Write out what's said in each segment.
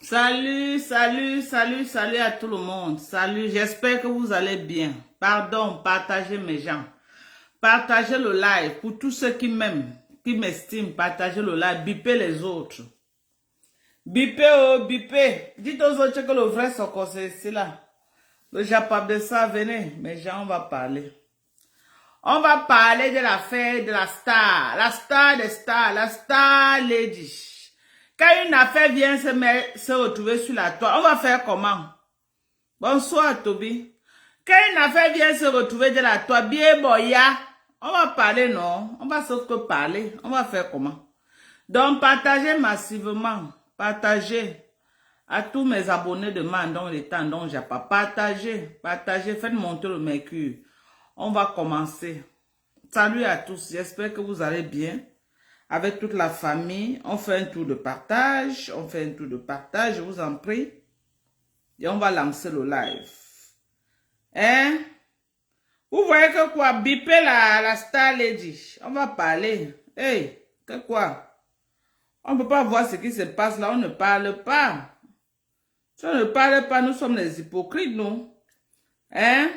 Salut, salut, salut, salut à tout le monde. Salut, j'espère que vous allez bien. Pardon, partagez mes gens. Partagez le live pour tous ceux qui m'aiment, qui m'estiment. Partagez le live, bipez les autres. Bipez, oh, bipez. Dites aux autres que le vrai Soko, c'est ici là. Le Japon de ça, venez. Mes gens, on va parler. On va parler de l'affaire de la star des stars, la star lady. Quand une affaire vient se retrouver sur la toile, on va faire comment? Bonsoir, Toby. Quand une affaire vient se retrouver de la toile, bien boya, on va parler, non? On va sauf que parler. On va faire comment? Donc, partagez massivement. Partagez. À tous mes abonnés de Mandon, les temps dont j'ai pas partagé. Partagez, faites monter le mercure. On va commencer. Salut à tous, j'espère que vous allez bien. Avec toute la famille, on fait un tour de partage. On fait un tour de partage, je vous en prie. Et on va lancer le live. Hein? Vous voyez que quoi? Bipez la star lady. On va parler. Hey, que quoi? On ne peut pas voir ce qui se passe là, on ne parle pas. Si on ne parle pas, nous sommes les hypocrites, nous. Hein?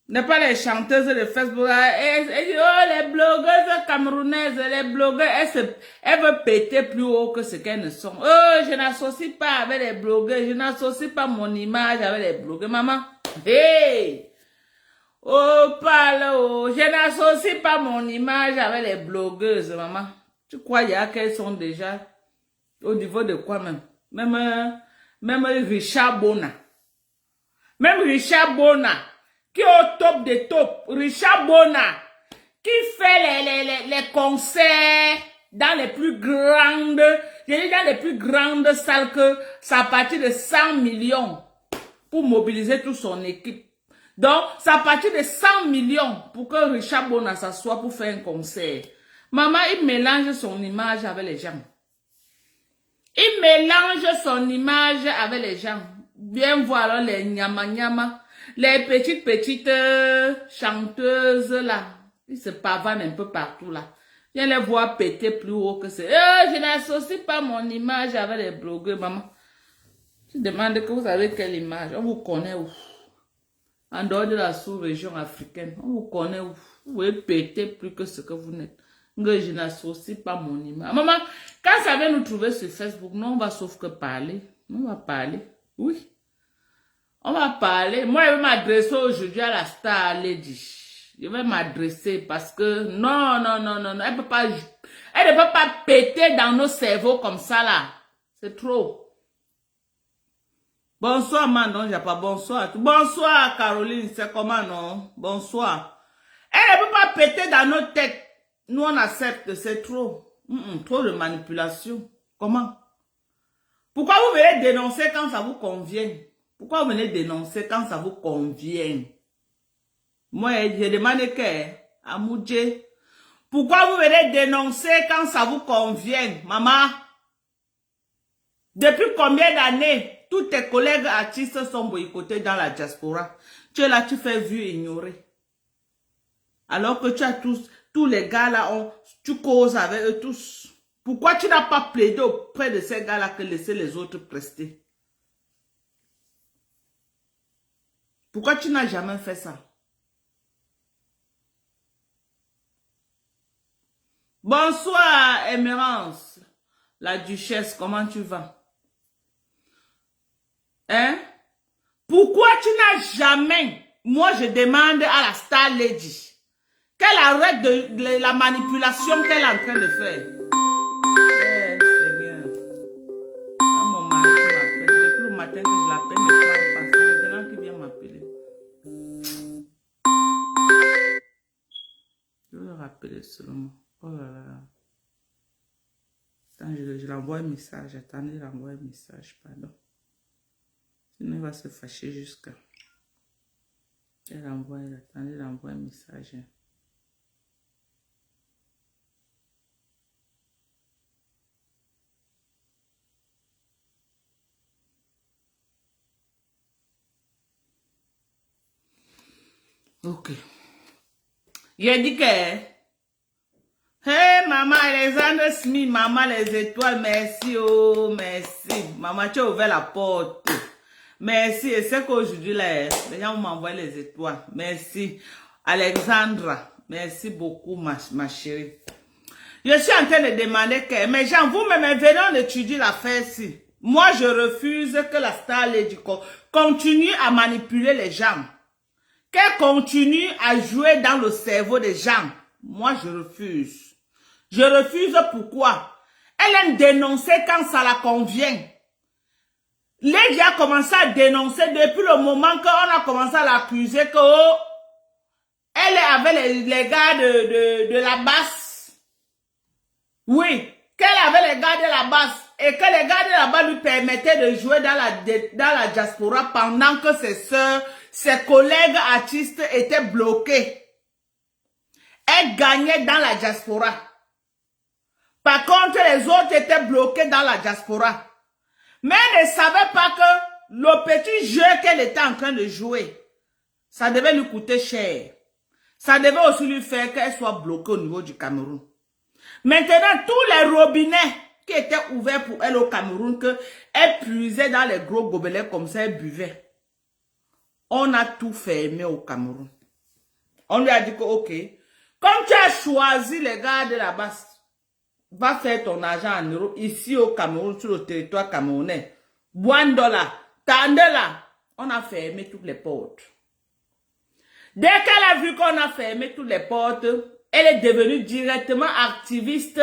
N'est pas les chanteuses de Facebook. Oh, les blogueuses camerounaises, les blogueuses, elles veulent péter plus haut que ce qu'elles ne sont. Oh, je n'associe pas avec les blogueuses. Je n'associe pas mon image avec les blogueuses. Maman, hey! Oh, parle, oh. Je n'associe pas mon image avec les blogueuses, maman. Tu crois qu'elles sont déjà au niveau de quoi même? Même Richard Bona. Même Richard Bona. Qui est au top des tops, Richard Bona, qui fait les concerts dans les plus grandes, dans les plus grandes salles que ça a partir de 100 millions pour mobiliser toute son équipe. Donc, ça a partir de 100 millions pour que Richard Bona s'assoie pour faire un concert. Maman, il mélange son image avec les gens. Il mélange son image avec les gens. Bien voir les nyama. Les petites chanteuses là, ils se pavanent un peu partout là. Viens les voir péter plus haut que c'est. Je n'associe pas mon image avec les blogueurs, maman. Je demande que vous avez quelle image. On vous connaît où? En dehors de la sous-région africaine, on vous connaît où? Vous pouvez péter plus que ce que vous n'êtes. Je n'associe pas mon image. Maman, quand ça vient nous trouver sur Facebook, non, on va sauf que parler. On va parler. Oui. On va parler. Moi, je vais m'adresser aujourd'hui à la star lady. Je vais m'adresser parce que non. Elle ne peut pas péter dans nos cerveaux comme ça là. C'est trop. Bonsoir Manon, j'ai pas bonsoir. Bonsoir Caroline, c'est comment non? Bonsoir. Elle ne peut pas péter dans nos têtes. Nous on accepte, c'est trop. Trop de manipulation. Comment? Pourquoi vous venez dénoncer quand ça vous convient? Pourquoi vous venez dénoncer quand ça vous convient? Moi, j'ai demandé à Moudjé. Pourquoi vous venez dénoncer quand ça vous convient, maman? Depuis combien d'années tous tes collègues artistes sont boycottés dans la diaspora? Tu es là, tu fais vu et ignorer. Alors que tu as tous les gars là, tu causes avec eux tous. Pourquoi tu n'as pas plaidé auprès de ces gars là que laisser les autres prester? Pourquoi tu n'as jamais fait ça? Bonsoir, Émérance. La duchesse, comment tu vas? Hein? Pourquoi tu n'as jamais... Moi, je demande à la Star Lady qu'elle arrête de la manipulation qu'elle est en train de faire. Seigneur. Ah, mon mari m'appelle. Depuis le matin que je l'appelle, ne parle pas. C'est maintenant qu'il vient m'appeler. Je vais le rappeler seulement. Oh là là. Attends, je l'envoie un message. Attendez, je l'envoie un message, pardon. Sinon, il va se fâcher jusqu'à... Elle envoie, attendez, il envoie un message. Ok. J'ai dit que... Hey, maman, Alexandre Smith, maman, les étoiles, merci, oh, merci. Maman, tu as ouvert la porte. Merci. Et c'est qu'aujourd'hui, là, les gens m'envoient les étoiles. Merci. Alexandra, merci beaucoup, ma chérie. Je suis en train de demander que, mais gens, vous-même, venez, on étudie l'affaire ici. Moi, je refuse que la Star Lady continue à manipuler les gens. Qu'elle continue à jouer dans le cerveau des gens. Moi, je refuse. Je refuse pourquoi? Elle aime dénoncer quand ça la convient. Lady a commencé à dénoncer depuis le moment qu'on a commencé à l'accuser que oh, elle est avec les gars de la basse. Oui, qu'elle avait les gars de la basse et que les gars de la basse lui permettaient de jouer dans la diaspora pendant que ses sœurs, ses collègues artistes étaient bloqués. Elle gagnait dans la diaspora. Par contre, les autres étaient bloqués dans la diaspora. Mais elle ne savait pas que le petit jeu qu'elle était en train de jouer, ça devait lui coûter cher. Ça devait aussi lui faire qu'elle soit bloquée au niveau du Cameroun. Maintenant, tous les robinets qui étaient ouverts pour elle au Cameroun, qu'elle puisait dans les gros gobelets comme ça, elle buvait. On a tout fermé au Cameroun. On lui a dit que, ok, comme tu as choisi les gars de la basse, va faire ton argent en euros ici au Cameroun, sur le territoire camerounais. $1, $10, on a fermé toutes les portes. Dès qu'elle a vu qu'on a fermé toutes les portes, elle est devenue directement activiste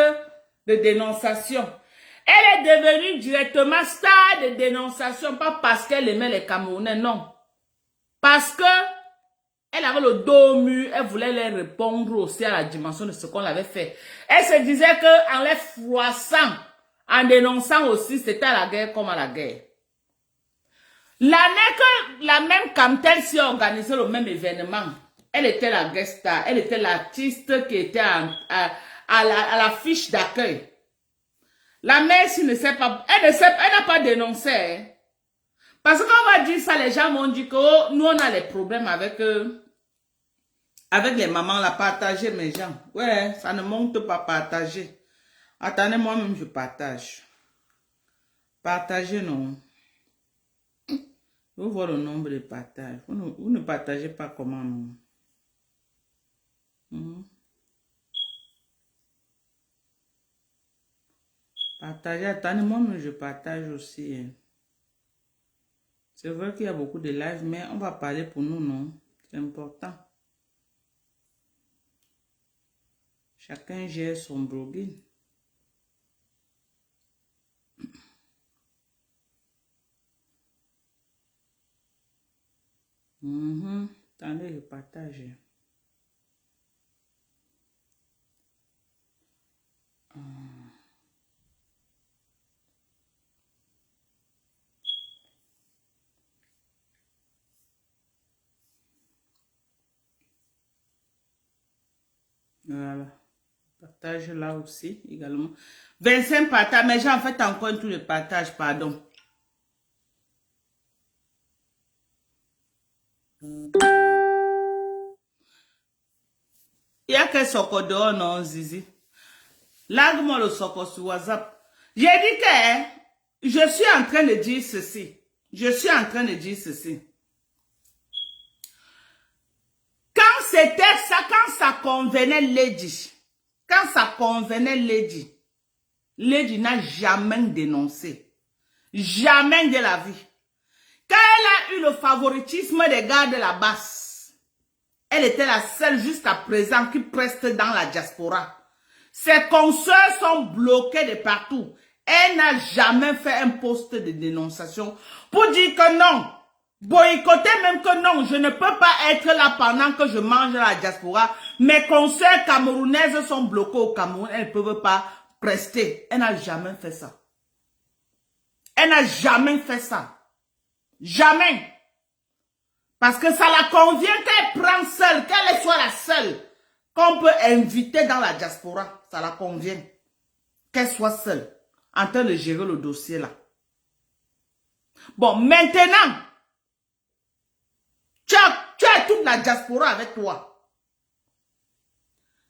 de dénonciation. Elle est devenue directement star de dénonciation, pas parce qu'elle aimait les Camerounais, non. Parce que elle avait le dos mûr, elle voulait leur répondre aussi à la dimension de ce qu'on avait fait. Elle se disait qu'en les froissant, en dénonçant aussi, c'était à la guerre comme à la guerre. L'année que la même Camtel s'y organisait le même événement, elle était la guest star, elle était l'artiste qui était à la fiche d'accueil. La mère, s'il ne sait pas, elle n'a pas dénoncé. Hein. Parce qu'on va dire ça, les gens m'ont dit que oh, nous on a les problèmes avec les mamans, la partager mes gens. Ouais, ça ne monte pas partager. Attendez, moi-même je partage. Partager, non. Vous voyez le nombre de partages. Vous ne partagez pas comment, non. Partager, attendez, moi-même je partage aussi. Hein. C'est vrai qu'il y a beaucoup de lives, mais on va parler pour nous, non? C'est important. Chacun gère son blogging. Attendez, je partage. Voilà. Partage là aussi, également. 25 partages, mais j'ai en fait encore tous les partages, pardon. Il y a quel soko dehors, non, Zizi? Largue-moi le soko sur WhatsApp. J'ai dit que je suis en train de dire ceci. Je suis en train de dire ceci. Quand c'était ça, quand ça convenait Lady, quand ça convenait Lady, Lady n'a jamais dénoncé. Jamais de la vie. Quand elle a eu le favoritisme des gars de la basse, elle était la seule jusqu'à présent qui reste dans la diaspora. Ses consoeurs sont bloquées de partout. Elle n'a jamais fait un poste de dénonciation pour dire que non. Boycotter même que non, je ne peux pas être là pendant que je mange à la diaspora. Mes consoeurs camerounaises sont bloquées au Cameroun. Elles ne peuvent pas prester. Elle n'a jamais fait ça. Elle n'a jamais fait ça. Jamais. Parce que ça la convient qu'elle prenne seule, qu'elle soit la seule qu'on peut inviter dans la diaspora. Ça la convient. Qu'elle soit seule en train de gérer le dossier là. Bon, maintenant, tu as toute la diaspora avec toi.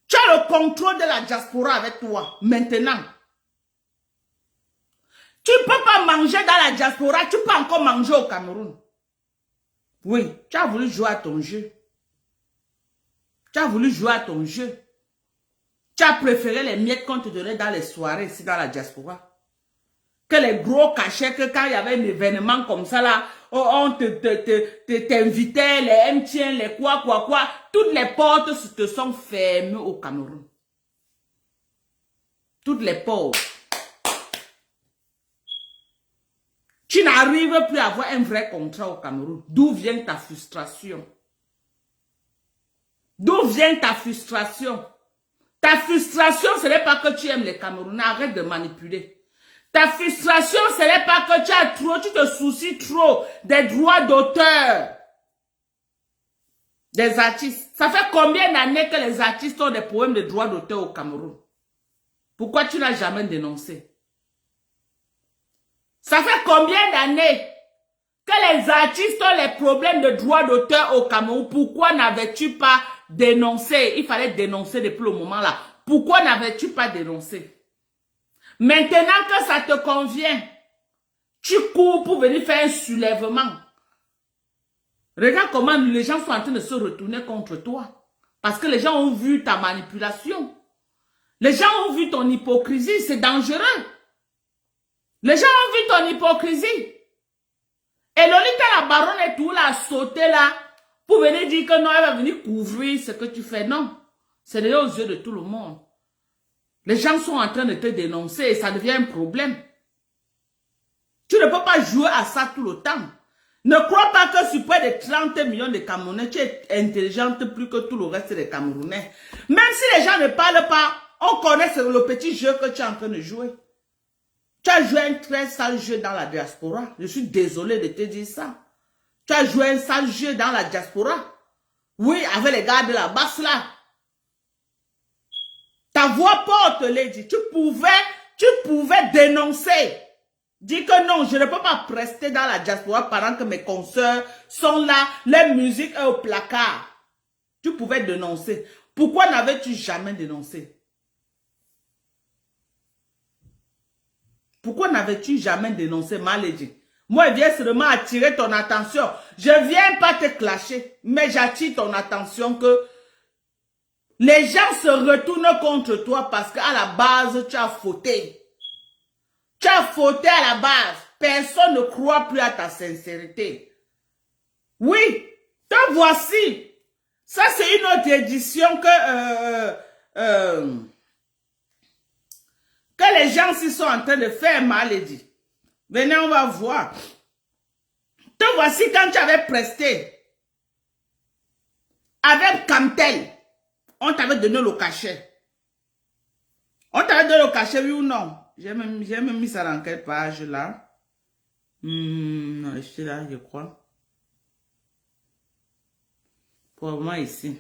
Tu as le contrôle de la diaspora avec toi. Maintenant. Tu ne peux pas manger dans la diaspora, tu peux encore manger au Cameroun. Oui, tu as voulu jouer à ton jeu. Tu as voulu jouer à ton jeu. Tu as préféré les miettes qu'on te donnait dans les soirées ici dans la diaspora. Que les gros cachets, que quand il y avait un événement comme ça là, on t'invitait, les MTN, les quoi, toutes les portes te sont fermées au Cameroun. Toutes les portes. Tu n'arrives plus à avoir un vrai contrat au Cameroun. D'où vient ta frustration? D'où vient ta frustration? Ta frustration, ce n'est pas que tu aimes les Camerounais. Arrête de manipuler. Ta frustration, ce n'est pas que tu te soucies trop des droits d'auteur des artistes. Ça fait combien d'années que les artistes ont des problèmes de droits d'auteur au Cameroun? Pourquoi tu n'as jamais dénoncé? Ça fait combien d'années que les artistes ont les problèmes de droits d'auteur au Cameroun? Pourquoi n'avais-tu pas dénoncé? Il fallait dénoncer depuis le moment là. Pourquoi n'avais-tu pas dénoncé? Maintenant que ça te convient, tu cours pour venir faire un soulèvement. Regarde comment les gens sont en train de se retourner contre toi. Parce que les gens ont vu ta manipulation. Les gens ont vu ton hypocrisie. C'est dangereux. Les gens ont vu ton hypocrisie. Et Lolita la baronne et tout là, a sauté là, pour venir dire que non, elle va venir couvrir ce que tu fais. Non. C'est déjà aux yeux de tout le monde. Les gens sont en train de te dénoncer et ça devient un problème. Tu ne peux pas jouer à ça tout le temps. Ne crois pas que sur près de 30 millions de Camerounais, tu es intelligente plus que tout le reste des Camerounais. Même si les gens ne parlent pas, on connaît le petit jeu que tu es en train de jouer. Tu as joué un très sale jeu dans la diaspora. Je suis désolé de te dire ça. Tu as joué un sale jeu dans la diaspora. Oui, avec les gars de la basse là. Ta voix porte, Lady. Tu pouvais dénoncer. Dis que non, je ne peux pas rester dans la diaspora pendant que mes consoeurs sont là, les musiques est au placard. Tu pouvais dénoncer. Pourquoi n'avais-tu jamais dénoncé? Pourquoi n'avais-tu jamais dénoncé, ma Lady? Moi, je viens seulement attirer ton attention. Je ne viens pas te clasher, mais j'attire ton attention que les gens se retournent contre toi parce qu'à la base, tu as fauté. Tu as fauté à la base. Personne ne croit plus à ta sincérité. Oui, te voici. Ça, c'est une autre édition que les gens s'y sont en train de faire, ma Lady. Venez, on va voir. Te voici quand tu avais presté. avec Camtel, on t'avait donné le cachet. On t'avait donné le cachet, oui ou non? J'ai même mis ça dans quelle page là? Je suis là, je crois. Probablement ici.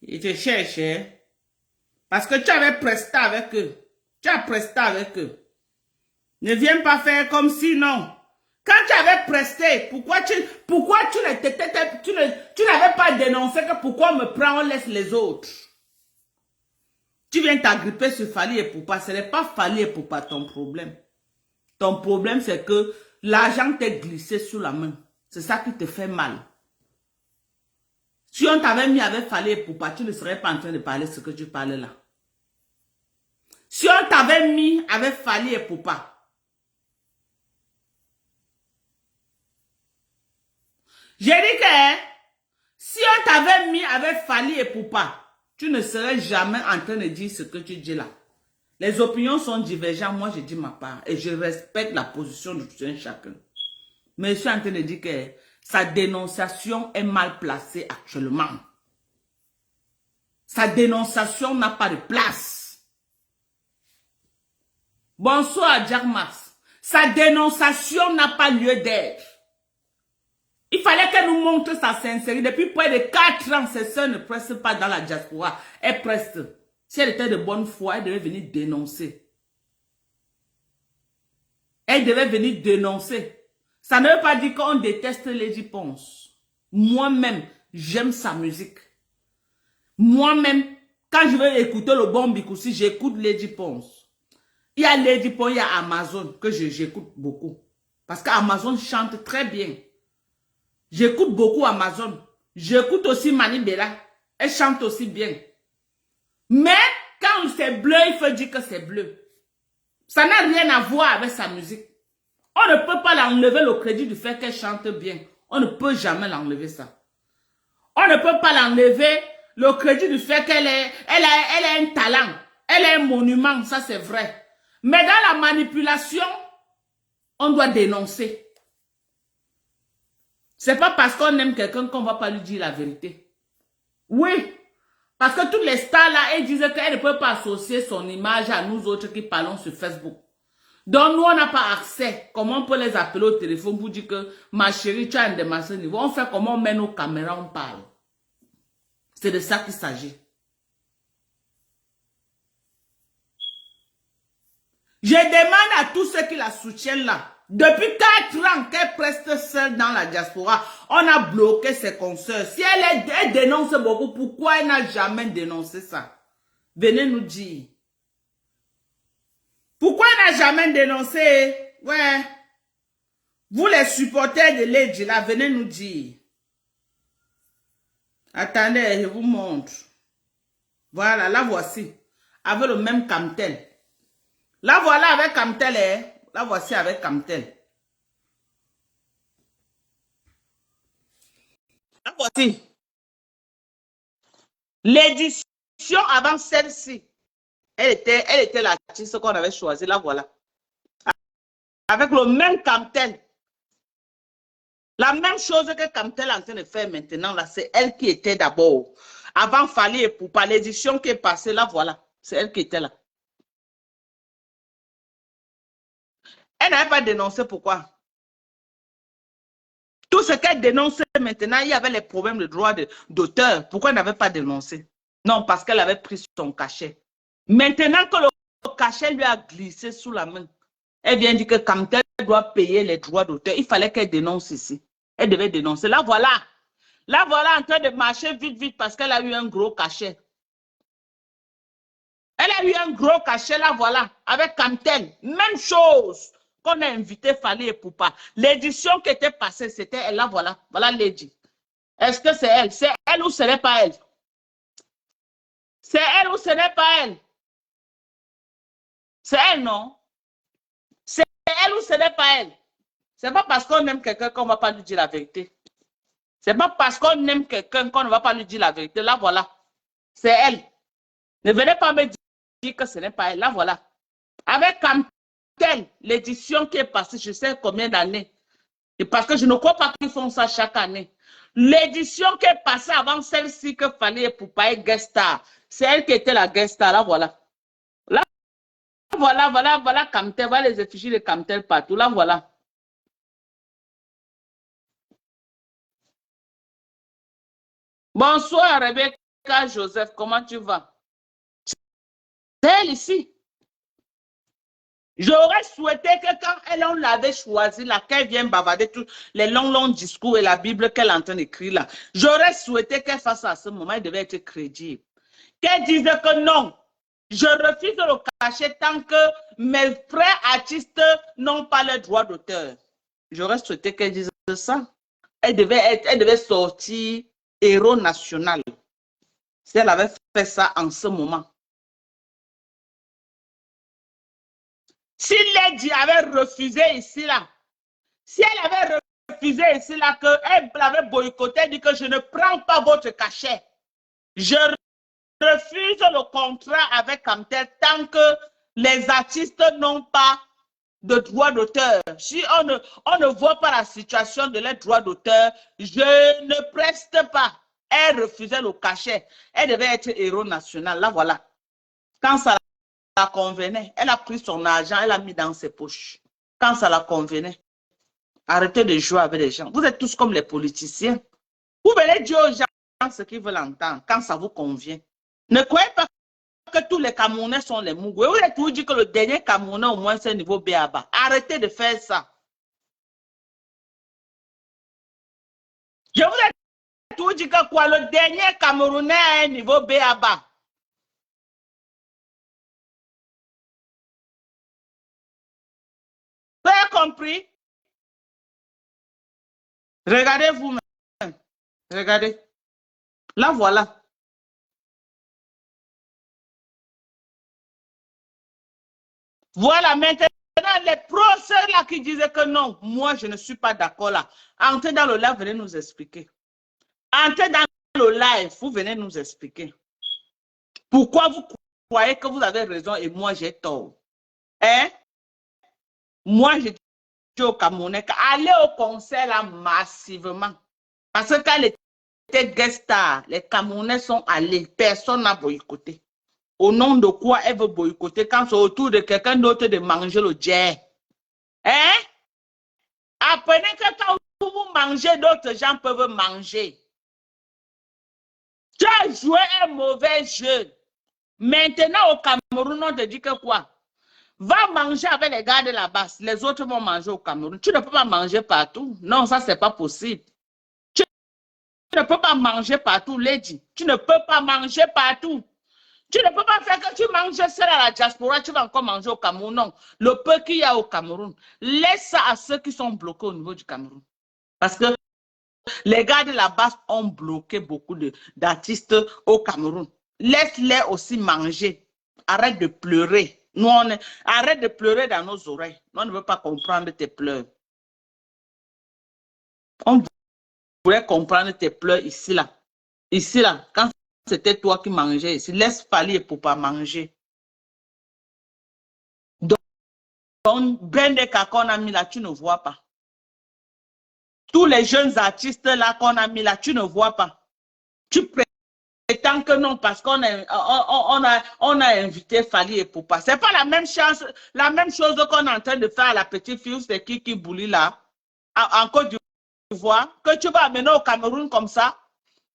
Ils te cherchaient. Parce que tu avais presté avec eux. Tu as presté avec eux. Ne viens pas faire comme si non. Quand tu avais presté, pourquoi tu n'avais pas dénoncé que pourquoi on me prend, on laisse les autres? Tu viens t'agripper sur Fally Ipupa. Ce n'est pas Fally Ipupa ton problème. Ton problème, c'est que l'argent t'est glissé sous la main. C'est ça qui te fait mal. Si on t'avait mis avec Fally Ipupa, tu ne serais pas en train de parler ce que tu parlais là. Si on t'avait mis avec Fally Ipupa, j'ai dit que si on t'avait mis avec Fally Ipupa, tu ne serais jamais en train de dire ce que tu dis là. Les opinions sont divergentes, moi je dis ma part et je respecte la position de tout un chacun. Mais je suis en train de dire que sa dénonciation est mal placée actuellement. Sa dénonciation n'a pas de place. Bonsoir Jack Max. Sa dénonciation n'a pas lieu d'être. Il fallait qu'elle nous montre sa sincérité. Depuis près de 4 ans, ses soeurs ne pressent pas dans la diaspora. Elle presse. Si elle était de bonne foi, elle devait venir dénoncer. Elle devait venir dénoncer. Ça ne veut pas dire qu'on déteste Lady Ponce. Moi-même, j'aime sa musique. Moi-même, quand je veux écouter le bon Bikoussi, j'écoute Lady Ponce. Il y a Lady Ponce, il y a Amazon que j'écoute beaucoup. Parce qu'Amazon chante très bien. J'écoute beaucoup Amazon. J'écoute aussi Mani Bella. Elle chante aussi bien. Mais quand c'est bleu, il faut dire que c'est bleu. Ça n'a rien à voir avec sa musique. On ne peut pas l'enlever le crédit du fait qu'elle chante bien. On ne peut jamais l'enlever ça. On ne peut pas l'enlever le crédit du fait qu'elle a un talent. Elle est un monument, ça c'est vrai. Mais dans la manipulation, on doit dénoncer. C'est pas parce qu'on aime quelqu'un qu'on ne va pas lui dire la vérité. Oui. Parce que toutes les stars là, elles disaient qu'elles ne peuvent pas associer son image à nous autres qui parlons sur Facebook. Donc nous, on n'a pas accès. Comment on peut les appeler au téléphone pour dire que ma chérie, tu as un démarché niveau. On fait comment on met nos caméras, on parle. C'est de ça qu'il s'agit. Je demande à tous ceux qui la soutiennent là. Depuis 4 ans qu'elle reste seule dans la diaspora, on a bloqué ses consoeurs. Si elle dénonce beaucoup, pourquoi elle n'a jamais dénoncé ça? Venez nous dire. Pourquoi elle n'a jamais dénoncé? Ouais. Vous les supporters de Lady là, venez nous dire. Attendez, je vous montre. Voilà, la voici. Avec le même Camtel. La voilà avec Camtel, hein. La voici avec Camtel. La voici. L'édition avant celle-ci. Elle était l'artiste qu'on avait choisi. La voilà. Avec le même Camtel. La même chose que Camtel est en train de faire maintenant, là, c'est elle qui était d'abord. Avant Fally Ipupa, l'édition qui est passée, là, voilà. C'est elle qui était là. Elle n'avait pas dénoncé pourquoi. Tout ce qu'elle dénonce maintenant, il y avait les problèmes de droit d'auteur. Pourquoi elle n'avait pas dénoncé? Non, parce qu'elle avait pris son cachet. Maintenant que le cachet lui a glissé sous la main, elle vient dire que Camtel doit payer les droits d'auteur. Il fallait qu'elle dénonce ici. Elle devait dénoncer. Là, voilà. Là, voilà en train de marcher vite, vite parce qu'elle a eu un gros cachet. Elle a eu un gros cachet, là, voilà, avec Camtel. Même chose qu'on a invité Fally Ipupa. L'édition qui était passée, c'était elle, là, voilà. Voilà Lady. Est-ce que c'est elle? C'est elle ou ce n'est pas elle? C'est elle ou ce n'est pas elle? C'est elle, non? C'est elle ou ce n'est pas elle? C'est pas parce qu'on aime quelqu'un qu'on ne va pas lui dire la vérité. C'est pas parce qu'on aime quelqu'un qu'on ne va pas lui dire la vérité. Là, voilà. C'est elle. Ne venez pas me dire que ce n'est pas elle. Là, voilà. Avec Camtel. l'édition qui est passée, je sais combien d'années. Et parce que je ne crois pas qu'ils font ça chaque année. L'édition qui est passée avant celle-ci que fallait pour pas être guest star, c'est elle qui était la guest star. Là, voilà. Là, voilà Camtel, voilà les effigies de Camtel partout. Là, voilà. Bonsoir, Rebecca Joseph, comment tu vas? C'est elle ici. J'aurais souhaité que quand elle, on l'avait choisi, là, qu'elle vienne bavarder tous les longs discours et la Bible qu'elle est en train d'écrire là, j'aurais souhaité qu'elle fasse ça à ce moment, elle devait être crédible. Qu'elle dise que non, je refuse de le cacher tant que mes frères artistes n'ont pas le droit d'auteur. J'aurais souhaité qu'elle dise ça. Elle devait sortir héros national. Si elle avait fait ça en ce moment. Si Lady avait refusé ici, là, si elle avait refusé ici, là, qu'elle avait boycotté, dit que je ne prends pas votre cachet. Je refuse le contrat avec Camtel tant que les artistes n'ont pas de droit d'auteur. Si on ne voit pas la situation de leurs droits d'auteur, je ne preste pas. Elle refusait le cachet. Elle devait être héros national. Là, voilà. Quand ça la convenait, elle a pris son argent, elle a mis dans ses poches. Quand ça la convenait, arrêtez de jouer avec les gens. Vous êtes tous comme les politiciens. Vous venez dire aux gens ce qu'ils veulent entendre quand ça vous convient. Ne croyez pas que tous les Camerounais sont les Mougoués. Vous êtes toujours dit que le dernier Camerounais, au moins, c'est un niveau B.A.B.A. Arrêtez de faire ça. Je vous ai toujours dit que quoi, le dernier Camerounais a un niveau B.A.B.A. Vous avez compris? Regardez vous-même. Regardez. Là, voilà. Voilà, maintenant, les professeurs là qui disaient que non, moi, je ne suis pas d'accord là. Entrez dans le live, venez nous expliquer. Entrez dans le live, vous venez nous expliquer. Pourquoi vous croyez que vous avez raison et moi, j'ai tort? Hein? Moi, je dis au Camerounais, allez au concert là massivement. Parce que quand elle était guest star, les Camerounais sont allés, personne n'a boycotté. Au nom de quoi elle veut boycotter quand c'est autour de quelqu'un d'autre de manger le jet? Hein? Apprenez que quand vous mangez, d'autres gens peuvent manger. Tu as joué un mauvais jeu. Maintenant, au Cameroun, on te dit que quoi? Va manger avec les gars de la base. Les autres vont manger au Cameroun. Tu ne peux pas manger partout. Non, ça, c'est pas possible. Tu ne peux pas manger partout, Lady. Tu ne peux pas manger partout. Tu ne peux pas faire que tu manges seul à la diaspora, tu vas encore manger au Cameroun. Non, le peu qu'il y a au Cameroun, laisse ça à ceux qui sont bloqués au niveau du Cameroun. Parce que les gars de la base ont bloqué beaucoup d'artistes au Cameroun. Laisse-les aussi manger. Arrête de pleurer. Nous, arrête de pleurer dans nos oreilles. Nous, on ne veut pas comprendre tes pleurs. On voulait comprendre tes pleurs ici, là. Ici, là, quand c'était toi qui mangeais ici, laisse Fally Ipupa manger. Donc, Ben Deka qu'on a mis là, tu ne vois pas. Tous les jeunes artistes là qu'on a mis là, tu ne vois pas. Tu prétends que non parce qu'on a invité Fally Ipupa. Ce n'est pas la même chose qu'on est en train de faire à la petite fille, c'est qui Bouli là, en Côte d'Ivoire, que tu vas amener au Cameroun comme ça.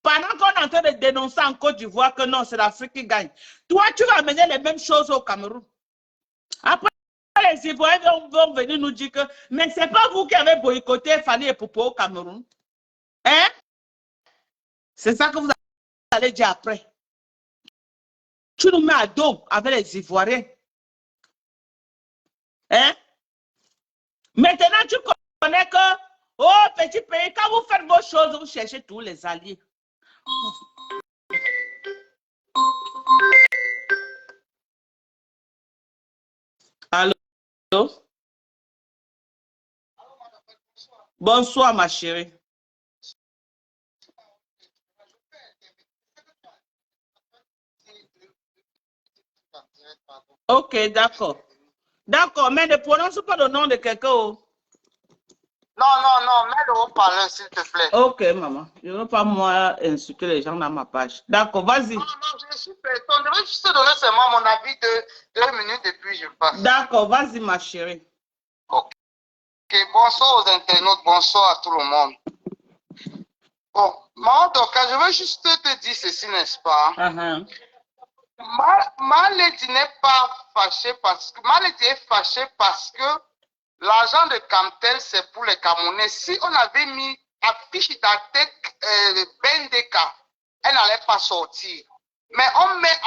Pendant qu'on est en train de dénoncer en Côte d'Ivoire que non, c'est l'Afrique qui gagne. Toi, tu vas amener les mêmes choses au Cameroun. Après, les Ivoiriens vont venir nous dire que, mais ce n'est pas vous qui avez boycotté Fally Ipupa au Cameroun. Hein? C'est ça que vous allez dire après. Tu nous mets à dos avec les Ivoiriens. Hein? Maintenant, tu connais que, oh, petit pays, quand vous faites vos choses, vous cherchez tous les alliés. Allô? Bonsoir, ma chérie. Ok, d'accord. D'accord, mais ne prononce pas le nom de quelqu'un. Non, non, non, mets le haut-parleur, s'il te plaît. Ok, maman. Je ne veux pas, moi, insulter les gens dans ma page. D'accord, vas-y. Non, non, je suis personne. Je vais juste te donner seulement mon avis de 2 minutes et puis je passe. D'accord, vas-y, ma chérie. Ok, bonsoir aux internautes, bonsoir à tout le monde. Bon, moi, donc, je veux juste te dire ceci, n'est-ce pas? Maledi n'est pas fâché parce que Maledi est fâché parce que l'argent de Camtel, c'est pour les Camerounais. Si on avait mis affiche d'Atec Bendeka, elle n'allait pas sortir. Mais on met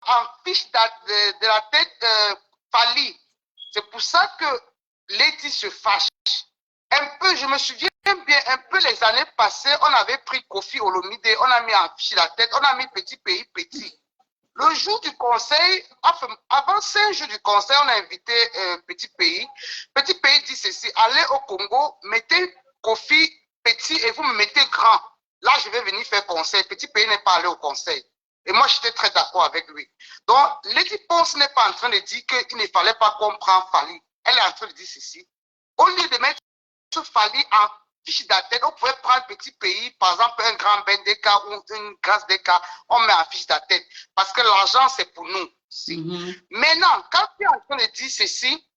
en fiche de la tête Fali. C'est pour ça que Lady se fâche. Un peu, je me souviens bien, un peu les années passées, on avait pris Kofi Olomide, on a mis en fiche la tête, on a mis petit pays, petit. Le jour du conseil, avant 5 jours du conseil, on a invité Petit Pays. Petit Pays dit ceci, allez au Congo, mettez Kofi petit et vous me mettez grand. Là, je vais venir faire conseil. Petit Pays n'est pas allé au conseil. Et moi, j'étais très d'accord avec lui. Donc, Lady Ponce n'est pas en train de dire qu'il ne fallait pas qu'on prenne Fali. Elle est en train de dire ceci. Au lieu de mettre Fali en fiche d'atteinte, on pouvait prendre Petit Pays, par exemple un grand Bendeka ou une Grâce Deka, on met en fiche d'atteinte. Parce que l'argent, c'est pour nous. Maintenant, quand tu es en train de dire ceci,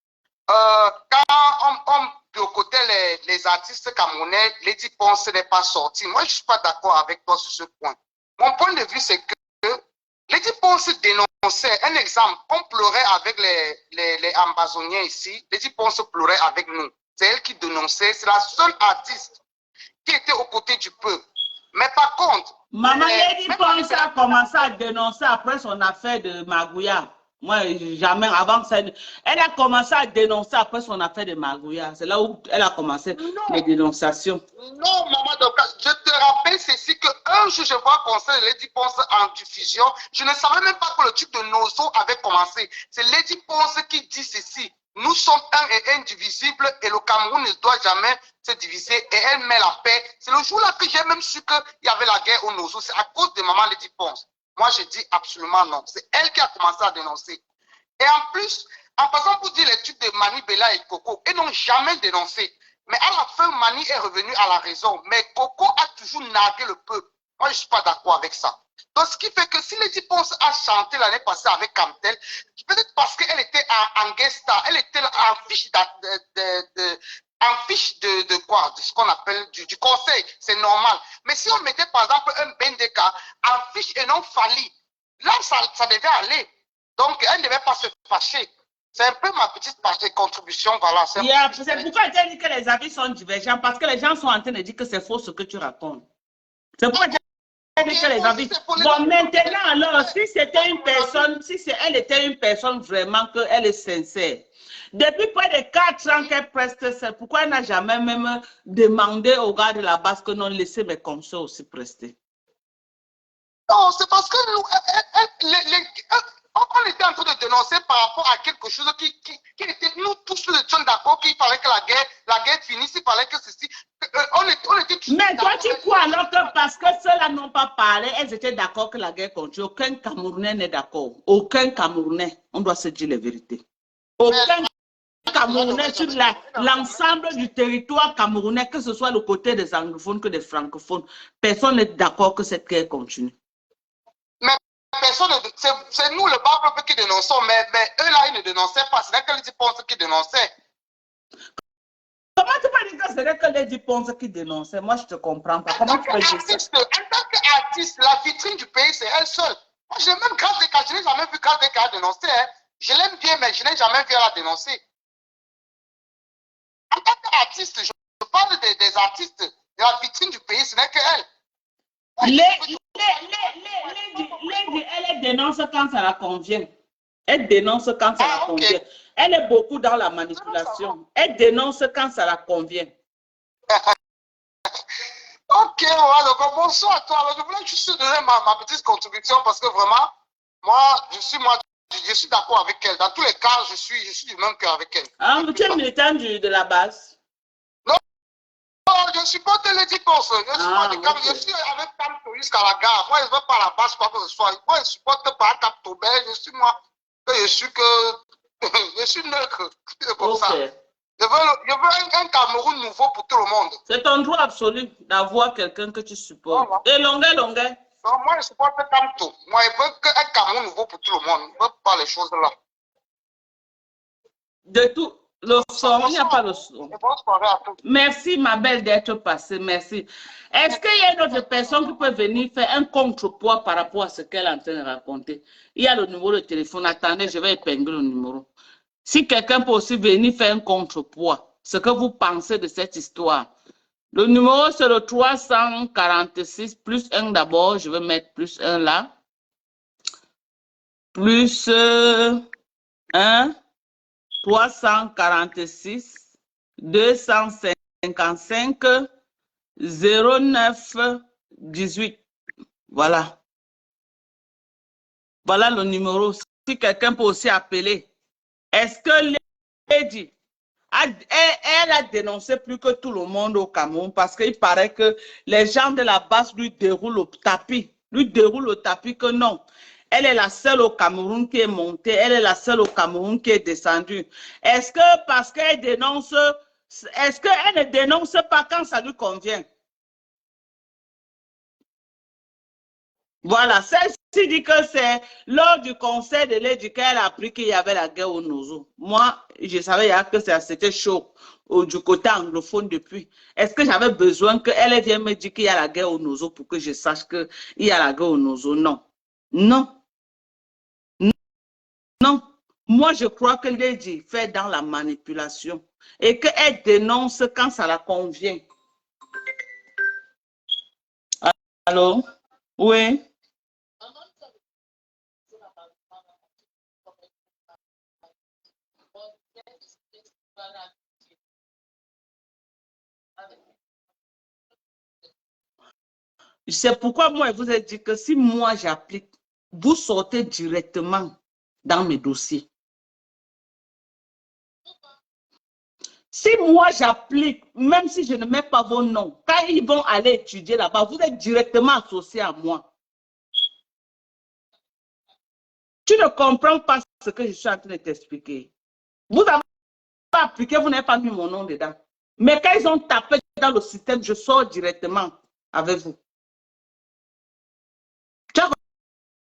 quand on boycottait les artistes camerounais, Lady Ponce n'est pas sorti. Moi, je ne suis pas d'accord avec toi sur ce point. Mon point de vue, c'est que Lady Ponce dénonçait. Un exemple, on pleurait avec les Amazoniens ici. Lady Ponce pleurait avec nous. C'est elle qui dénonçait. C'est la seule artiste qui était aux côtés du peuple. Mais par contre... Maman Lady Ponce a commencé à dénoncer après son affaire de Magouya. Moi, jamais avant ça. Elle a commencé à dénoncer après son affaire de Magouya. C'est là où elle a commencé les dénonciations. Non, maman, donc, je te rappelle ceci qu'un jour, je vois conseil de Lady Ponce en diffusion. Je ne savais même pas que le truc de Nozo avait commencé. C'est Lady Ponce qui dit ceci. Nous sommes un et indivisibles et le Cameroun ne doit jamais se diviser et elle met la paix. C'est le jour-là que j'ai même su qu'il y avait la guerre au Nozo. C'est à cause de maman Lady Ponce. Moi, je dis absolument non. C'est elle qui a commencé à dénoncer. Et en plus, en passant pour dire les trucs de Mani, Bella et Coco, ils n'ont jamais dénoncé. Mais à la fin, Mani est revenu à la raison. Mais Coco a toujours nargué le peuple. Moi, je ne suis pas d'accord avec ça. Donc, ce qui fait que si Lady Ponce a chanté l'année passée avec Camtel, peut-être parce qu'elle était en guest star, elle était en fiche de quoi? De ce qu'on appelle du conseil. C'est normal. Mais si on mettait par exemple un Bendeka en fiche et non Fali, là, ça devait aller. Donc, elle ne devait pas se fâcher. C'est un peu ma petite contribution. Voilà. C'est pourquoi j'ai dit que les avis sont divergents, parce que les gens sont en train de dire que c'est faux ce que tu racontes. C'est pourquoi j'ai dit que les avis. Bon, maintenant, alors, si c'était une personne, si elle était une personne vraiment qu'elle est sincère, depuis près de 4 ans qu'elle preste, c'est pourquoi elle n'a jamais même demandé au gars de la base que non, laissez mes consoeurs aussi prester. Non, c'est parce que on était en train de dénoncer par rapport à quelque chose qui était, nous tous nous étions d'accord qu'il fallait que la guerre finisse, il fallait que ceci. On était tous. Mais toi, tu crois alors que parce que ceux-là n'ont pas parlé, elles étaient d'accord que la guerre continue. Aucun Camerounais n'est d'accord. Aucun Camerounais. On doit se dire la vérité. Aucun Camerounais sur l'ensemble du territoire camerounais, que ce soit le côté des anglophones que des francophones, personne n'est d'accord que cette guerre continue. Mais personne, c'est nous le bas peuple qui dénonçons, mais eux là, ils ne dénonçaient pas. C'est que les Ponce qui dénonçaient. Comment tu peux dire que c'est que les Ponce qui dénonçaient? Moi, je ne te comprends pas. Comment tu peux dire ça? En tant qu'artiste, la vitrine du pays, c'est elle seule. Moi, j'ai même Grâce Deka, je n'ai jamais vu Grâce Deka dénoncer. Hein. Je l'aime bien, mais je n'ai jamais vu la dénoncer. En tant qu'artiste, je parle des artistes. De la vitrine du pays, ce n'est que elle. Elle dénonce quand ça la convient. Elle dénonce quand ça la convient. Elle est beaucoup dans la manipulation. Elle dénonce quand ça la convient. Ok, voilà, donc bonsoir à toi. Alors, je voulais juste te donner ma petite contribution parce que vraiment, moi, je suis d'accord avec elle. Dans tous les cas, je suis du même cœur avec elle. Ah, tu es militant de la base? Non, je supporte Lady Ponce. Je suis avec Pam jusqu'à la gare. Moi, je ne veux pas la base, quoi que ce soit. Moi, je supporte pas Cap Tobel. Je suis que Je suis neutre. C'est comme Ok. ça. Je veux un Cameroun nouveau pour tout le monde. C'est ton droit absolu d'avoir quelqu'un que tu supportes. Voilà. Et longueur. Donc, moi, je supporte Camto. Moi, je veux un Cameroun nouveau pour tout le monde. Je ne veux pas les choses là. De tout. Le son, il n'y a pas le son. Bonne soirée à tous. Merci, ma belle, d'être passée. Merci. Est-ce qu'il y a une autre personne qui peut venir faire un contrepoids par rapport à ce qu'elle est en train de raconter? Il y a le numéro de téléphone. Attendez, je vais épingler le numéro. Si quelqu'un peut aussi venir faire un contrepoids, ce que vous pensez de cette histoire. Le numéro, c'est le 346, plus 1 d'abord. Je vais mettre plus 1 là. Plus 1. 346 255 09 18. Voilà. Voilà le numéro. Si quelqu'un peut aussi appeler. Est-ce que Lady, elle a dénoncé plus que tout le monde au Cameroun parce qu'il paraît que les gens de la base lui déroulent au tapis. Lui déroulent au tapis que non. Elle est la seule au Cameroun qui est montée. Elle est la seule au Cameroun qui est descendue. Est-ce que parce qu'elle dénonce, est-ce qu'elle ne dénonce pas quand ça lui convient? Voilà, celle-ci dit que c'est lors du conseil de l'aide qu'elle a appris qu'il y avait la guerre au Nozo. Moi, je savais que c'était chaud du côté anglophone depuis. Est-ce que j'avais besoin qu'elle vienne me dire qu'il y a la guerre au Nozo pour que je sache qu'il y a la guerre au Nozo? Non. Non. Non. Moi, je crois que Lady fait dans la manipulation et qu'elle dénonce quand ça la convient. Allô? Oui. C'est pourquoi moi, je vous ai dit que si moi j'applique, vous sortez directement dans mes dossiers. Si moi j'applique, même si je ne mets pas vos noms, quand ils vont aller étudier là-bas, vous êtes directement associé à moi. Tu ne comprends pas ce que je suis en train de t'expliquer. Vous avez appliqué, vous n'avez pas mis mon nom dedans. Mais quand ils ont tapé dans le système, je sors directement avec vous. Tu as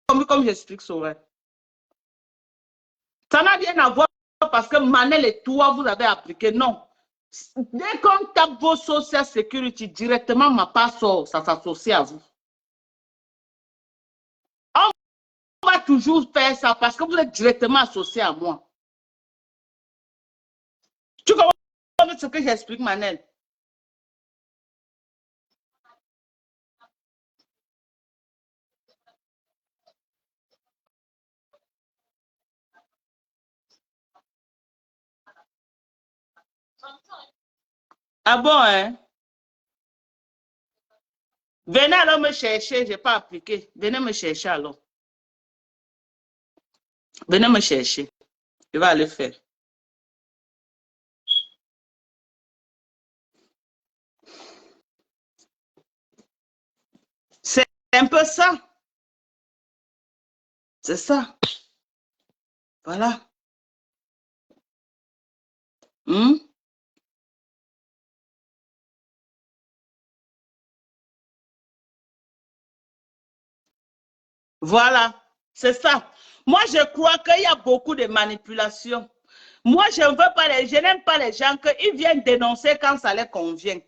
compris comme j'explique souvent. Ça n'a rien à voir parce que Manel et toi, vous avez appliqué. Non. Dès qu'on tape vos social security, directement ma part sort, ça s'associe à vous. On va toujours faire ça parce que vous êtes directement associé à moi. Tu comprends ce que j'explique, Manel? Ah bon, hein? Venez alors me chercher, je n'ai pas appliqué. Venez me chercher alors. Venez me chercher. Je vais aller faire. C'est un peu ça. C'est ça. Voilà. Voilà, c'est ça. Moi, je crois qu'il y a beaucoup de manipulation. Moi, je n'aime pas les gens qui viennent dénoncer quand ça les convient.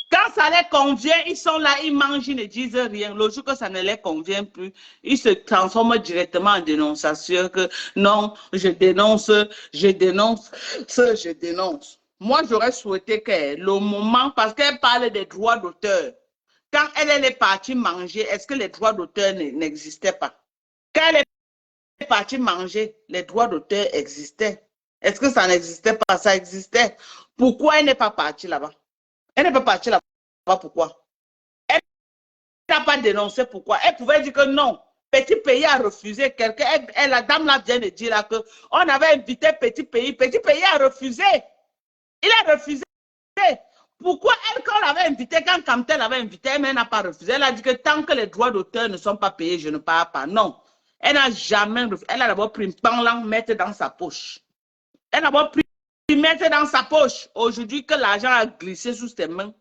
Quand ça les convient, ils sont là, ils mangent, ils ne disent rien. Le jour que ça ne les convient plus, ils se transforment directement en dénonciation que non, je dénonce, je dénonce, je dénonce. Moi, j'aurais souhaité que le moment, parce qu'elle parle des droits d'auteur, quand elle est partie manger, est-ce que les droits d'auteur n'existaient pas? Quand elle est partie manger, les droits d'auteur existaient. Est-ce que ça n'existait pas? Ça existait. Pourquoi elle n'est pas partie là-bas? Elle n'est pas partie là-bas. Pourquoi? Elle n'a pas dénoncé pourquoi. Elle pouvait dire que non. Petit pays a refusé. La dame là vient de dire là qu'on avait invité Petit pays. Petit pays a refusé. Il a refusé. Pourquoi elle, quand on l'avait invité, quand Camtel l'avait invité, elle n'a pas refusé. Elle a dit que tant que les droits d'auteur ne sont pas payés, je ne pars pas. Non. Elle n'a jamais refusé. Elle a d'abord pris une panlang, mettre dans sa poche. Elle a d'abord pris, mettre dans sa poche. Aujourd'hui que l'argent a glissé sous ses mains,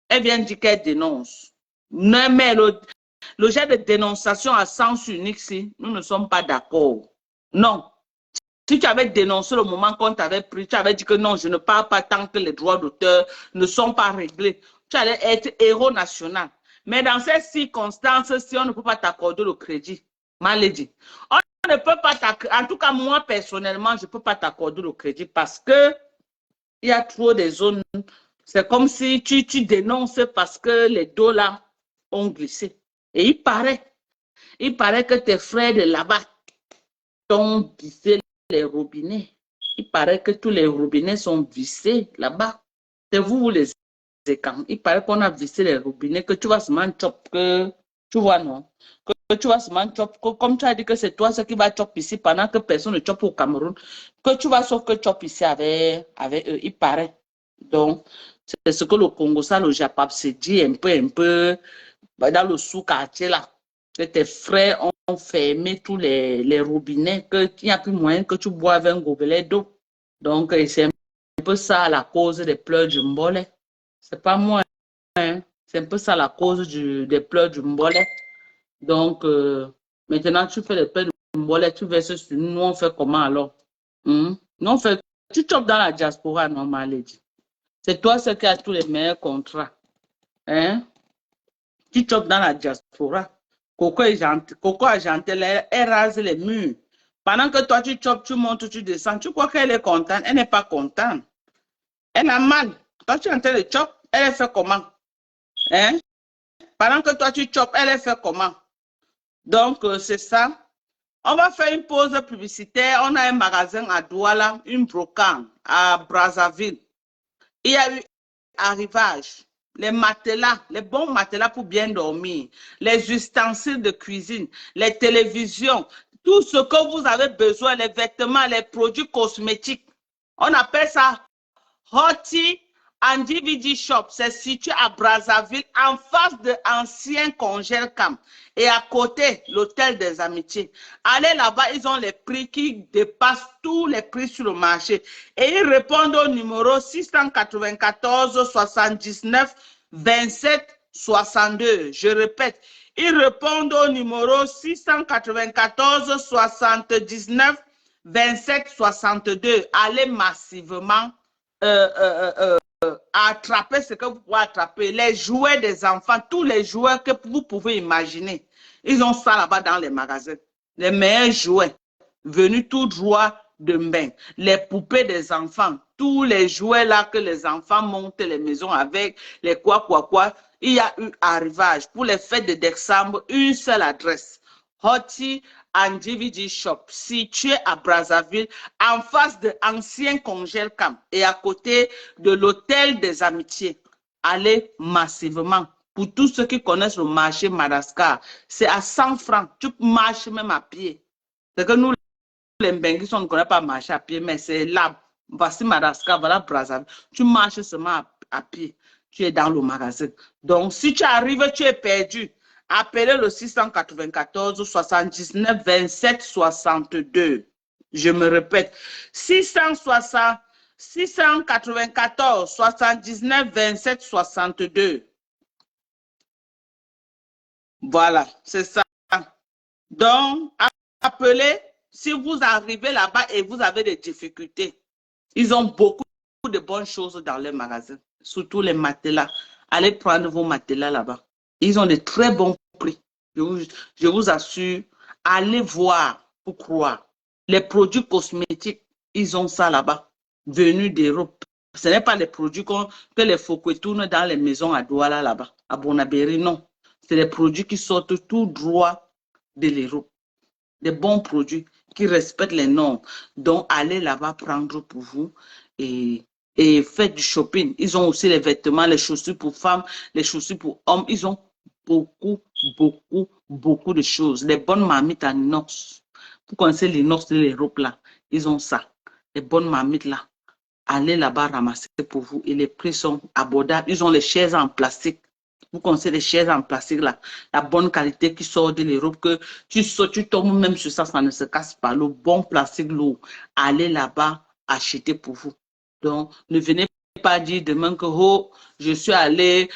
elle vient dire qu'elle dénonce. Non, mais le jet de dénonciation à sens unique, si nous ne sommes pas d'accord. Non. Si tu avais dénoncé le moment qu'on t'avait pris, tu avais dit que non, je ne parle pas tant que les droits d'auteur ne sont pas réglés. Tu allais être héros national. Mais dans ces circonstances, si on ne peut pas t'accorder le crédit, mal dit. On ne peut pas t'accorder, en tout cas moi personnellement, je ne peux pas t'accorder le crédit parce que il y a trop de zones. C'est comme si tu dénonces parce que les dos là ont glissé. Et il paraît que tes frères de là-bas t'ont vissé les robinets. Il paraît que tous les robinets sont vissés là-bas. C'est vous les écans. Il paraît qu'on a vissé les robinets, que tu vas seulement chop, que tu vois, non? Que tu vas seulement chop, comme tu as dit que c'est toi ce qui va chop ici pendant que personne ne chop au Cameroun, que tu vas sauf que chop ici avec eux, il paraît. Donc, c'est ce que le Congo, ça, le Japap se dit un peu dans le sous-quartier là, que tes frères ont fermé tous les robinets, qu'il n'y a plus moyen que tu boives un gobelet d'eau. Donc, c'est un peu ça la cause des pleurs du Mbolé. C'est pas moi, hein. C'est un peu ça la cause des pleurs du Mbolé. Donc, maintenant, tu fais les pleurs du Mbolé, tu verses sur nous, on fait comment alors? Nous, on fait, tu chopes dans la diaspora, normal. C'est toi ce qui a tous les meilleurs contrats. Hein? Tu chopes dans la diaspora. Coco Argentel, elle rase les murs. Pendant que toi, tu chopes, tu montes, tu descends. Tu crois qu'elle est contente? Elle n'est pas contente. Elle a mal. Toi, tu es en train de chop, elle est fait comment? Hein? Pendant que toi, tu chopes, elle est fait comment? Donc, c'est ça. On va faire une pause publicitaire. On a un magasin à Douala, une brocante à Brazzaville. Il y a eu arrivage. Les matelas, les bons matelas pour bien dormir, les ustensiles de cuisine, les télévisions, tout ce que vous avez besoin, les vêtements, les produits cosmétiques. On appelle ça Hoti and DVD Shop. C'est situé à Brazzaville, en face de l'ancien congèle camp. Et à côté, l'hôtel des Amitiés. Allez là-bas, ils ont les prix qui dépassent tous les prix sur le marché. Et ils répondent au numéro 694 79 27 62. Je répète, ils répondent au numéro 694 79 27 62. Allez massivement attraper ce que vous pouvez attraper, les jouets des enfants, tous les jouets que vous pouvez imaginer. Ils ont ça là-bas dans les magasins. Les meilleurs jouets venus tout droit de Mbeng. Les poupées des enfants, tous les jouets là que les enfants montent les maisons avec, les quoi. Il y a eu arrivage. Pour les fêtes de décembre, une seule adresse. Hoti and DVD Shop, situé à Brazzaville, en face de l'ancien congèle camp et à côté de l'hôtel des Amitiés. Allez massivement. Pour tous ceux qui connaissent le marché Madagascar, c'est à 100 francs. Tu marches même à pied. C'est que nous, les Mbenguis, on ne connaît pas marcher à pied, mais c'est là. Voici Madagascar, voilà Brazzaville. Tu marches seulement à pied. Tu es dans le magasin. Donc, si tu arrives, tu es perdu. Appelez le 694 79 27 62. Je me répète, 694 79 27 62. Voilà, c'est ça. Donc, appelez si vous arrivez là-bas et vous avez des difficultés. Ils ont beaucoup de bonnes choses dans les magasins, surtout les matelas. Allez prendre vos matelas là-bas. Ils ont de très bons prix. Je vous assure, allez voir pour croire. Les produits cosmétiques, ils ont ça là-bas, venus d'Europe. Ce n'est pas les produits que les Fouquet tournent dans les maisons à Douala là-bas, à Bonabéry, non. C'est les produits qui sortent tout droit de l'Europe. Des bons produits qui respectent les normes. Donc, allez là-bas prendre pour vous et faites du shopping. Ils ont aussi les vêtements, les chaussures pour femmes, les chaussures pour hommes. Ils ont beaucoup de choses. Les bonnes marmites en inox. Vous connaissez l'inox de l'Europe là. Ils ont ça. Les bonnes marmites là. Allez là-bas ramasser pour vous. Et les prix sont abordables. Ils ont les chaises en plastique. Vous connaissez les chaises en plastique là. La bonne qualité qui sort de l'Europe. Que tu tombes même sur ça, ça ne se casse pas. Le bon plastique lourd. Allez là-bas. acheter pour vous. Donc, ne venez pas dire demain que oh, je suis allé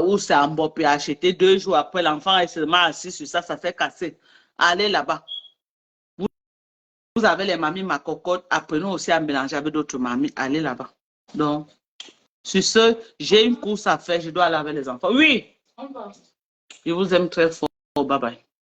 où c'est en Mbopé acheter 2 jours après, l'enfant est seulement assis sur ça, ça fait casser. Allez là-bas. Vous avez les mamies ma cocotte, apprenez aussi à mélanger avec d'autres mamies, allez là-bas. Donc, sur ce, j'ai une course à faire, je dois aller avec les enfants. Oui, je vous aime très fort. Bye bye.